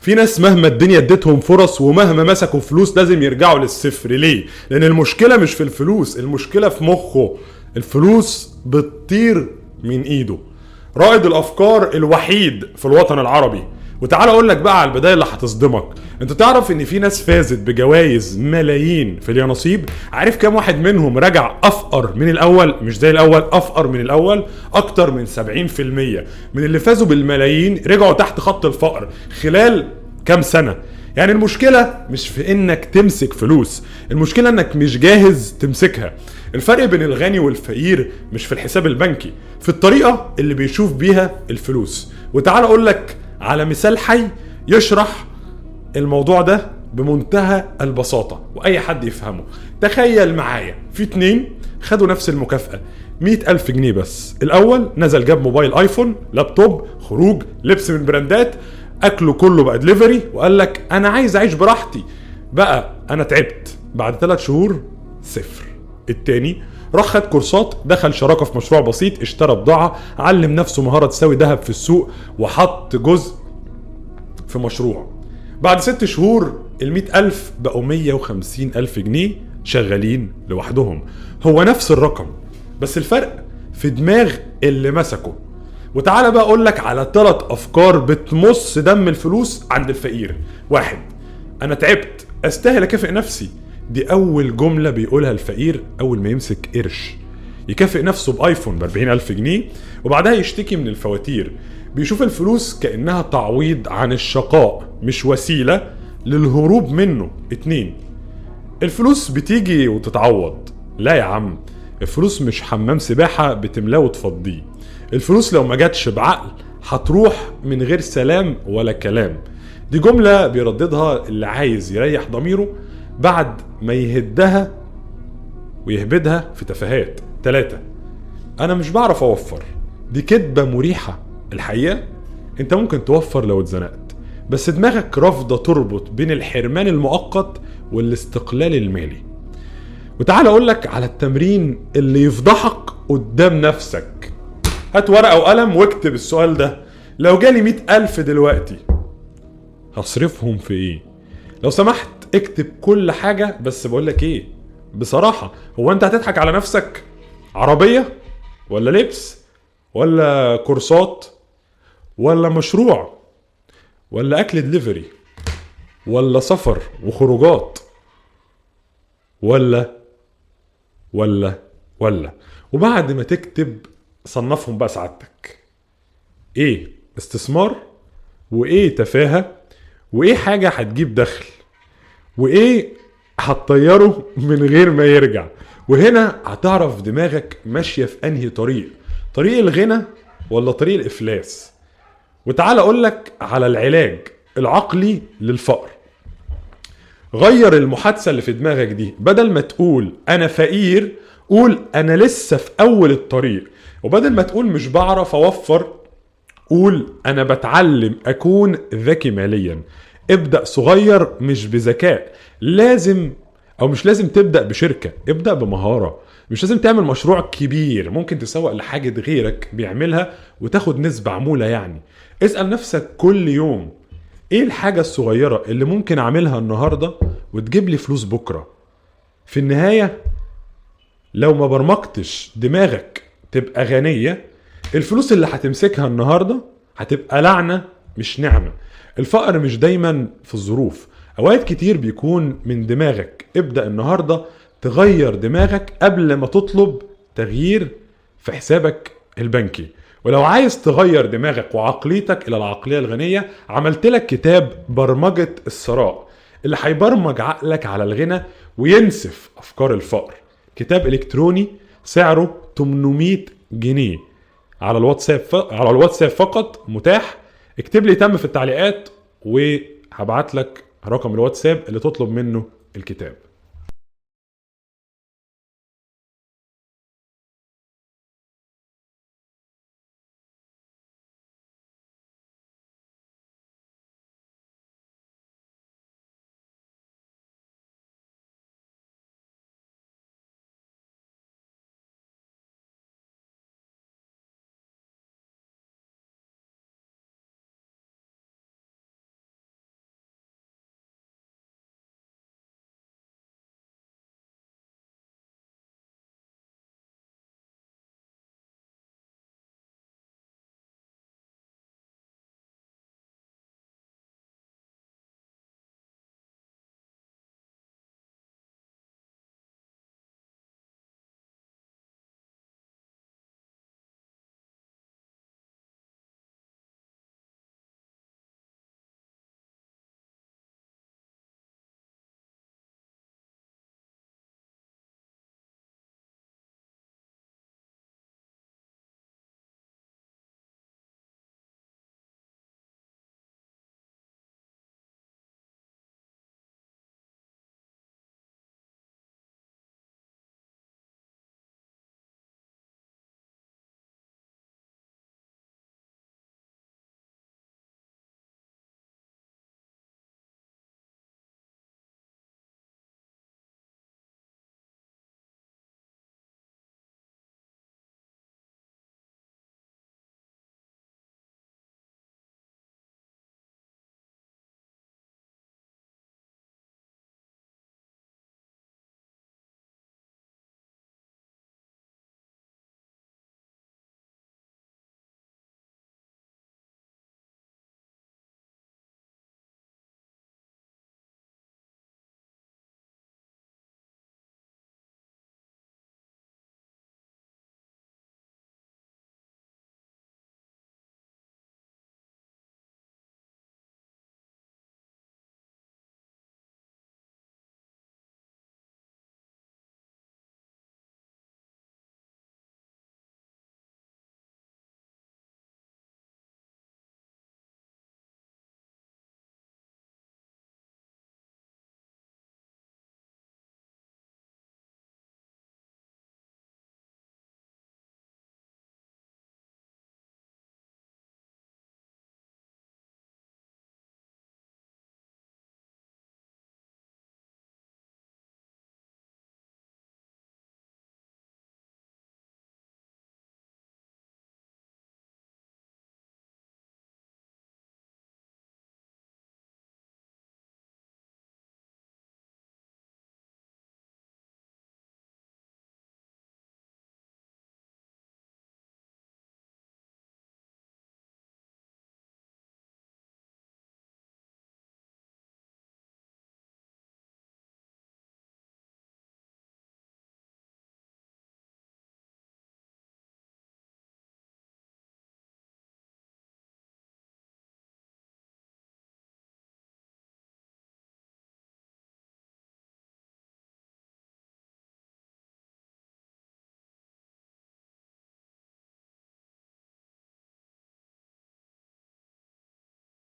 في ناس مهما الدنيا اديتهم فرص ومهما مسكوا فلوس لازم يرجعوا للصفر. ليه؟ لان المشكلة مش في الفلوس، المشكلة في مخه. الفلوس بتطير من ايده. رائد الافكار الوحيد في الوطن العربي. وتعال اقول لك بقى على البدايه اللي هتصدمك. انت تعرف ان في ناس فازت بجوائز ملايين في اليانصيب؟ عارف كام واحد منهم رجع افقر من الاول؟ مش زي الاول، افقر من الاول. اكتر من 70% من اللي فازوا بالملايين رجعوا تحت خط الفقر خلال كام سنه. يعني المشكلة مش في انك تمسك فلوس، المشكلة انك مش جاهز تمسكها. الفرق بين الغني والفقير مش في الحساب البنكي، في الطريقة اللي بيشوف بيها الفلوس. وتعال اقول لك على مثال حي يشرح الموضوع ده بمنتهى البساطة واي حد يفهمه. تخيل معايا في 2 خدوا نفس المكافأة 100,000 جنيه بس. الاول نزل جاب موبايل ايفون، لابتوب، خروج، لبس من براندات، اكله كله بقى دليفري، وقال لك انا عايز اعيش براحتي بقى، انا تعبت. بعد 3 شهور صفر. التاني راح خد كورسات، دخل شراكة في مشروع بسيط، اشترى بضاعة، علم نفسه مهارة تساوي ذهب في السوق، وحط جزء في مشروع. بعد 6 شهور 100,000 بقوا 150,000 جنيه شغالين لوحدهم. هو نفس الرقم بس الفرق في دماغ اللي مسكه. وتعالى بقى اقول لك على 3 افكار بتمص دم الفلوس عند الفقير. 1، انا تعبت استاهل اكافئ نفسي. دي اول جملة بيقولها الفقير اول ما يمسك قرش. يكافئ نفسه بايفون ب40,000 جنيه وبعدها يشتكي من الفواتير. بيشوف الفلوس كأنها تعويض عن الشقاء مش وسيلة للهروب منه. 2، الفلوس بتيجي وتتعوض. لا يا عم، الفلوس مش حمام سباحة بتملاه وتفضيه. الفلوس لو ما جاتش بعقل هتروح من غير سلام ولا كلام. دي جملة بيرددها اللي عايز يريح ضميره بعد ما يهدها ويهبدها في تفاهات. 3، انا مش بعرف اوفر. دي كدبة مريحة. الحقيقة انت ممكن توفر لو اتزنقت، بس دماغك رافضة تربط بين الحرمان المؤقت والاستقلال المالي. وتعال اقولك على التمرين اللي يفضحك قدام نفسك. هات ورقة وقلم واكتب السؤال ده: لو جالي 100,000 دلوقتي هصرفهم في ايه؟ لو سمحت اكتب كل حاجة، بس بقولك ايه بصراحة، هو انت هتضحك على نفسك؟ عربية ولا لبس ولا كورسات ولا مشروع ولا اكل دليفري ولا سفر وخروجات ولا ولا ولا وبعد ما تكتب صنفهم بقى سعادتك: ايه استثمار، وايه تفاهة، وايه حاجة هتجيب دخل، وايه هتطيره من غير ما يرجع. وهنا هتعرف دماغك ماشية في انهي طريق الغنى ولا طريق الافلاس. وتعال اقولك على العلاج العقلي للفقر. غير المحادثة اللي في دماغك دي، بدل ما تقول انا فقير قول انا لسه في اول الطريق. وبدل ما تقول مش بعرف اوفر قول انا بتعلم اكون ذكي ماليا. ابدأ صغير مش بذكاء. مش لازم تبدأ بشركة، ابدأ بمهارة. مش لازم تعمل مشروع كبير، ممكن تسوق لحاجة غيرك بيعملها وتاخد نسبة عمولة. يعني اسأل نفسك كل يوم: ايه الحاجة الصغيرة اللي ممكن اعملها النهاردة وتجيب لي فلوس بكرة؟ في النهاية لو ما برمجتش دماغك تبقى غنية، الفلوس اللي هتمسكها النهاردة هتبقى لعنة مش نعمة. الفقر مش دايما في الظروف، اوقات كتير بيكون من دماغك. ابدأ النهاردة تغير دماغك قبل ما تطلب تغيير في حسابك البنكي. ولو عايز تغير دماغك وعقليتك الى العقلية الغنية، عملت لك كتاب برمجة الثراء اللي هيبرمج عقلك على الغنى وينسف افكار الفقر. كتاب الكتروني سعره 800 جنيه على الواتساب فقط متاح. اكتب لي تم في التعليقات وهبعت لك رقم الواتساب اللي تطلب منه الكتاب.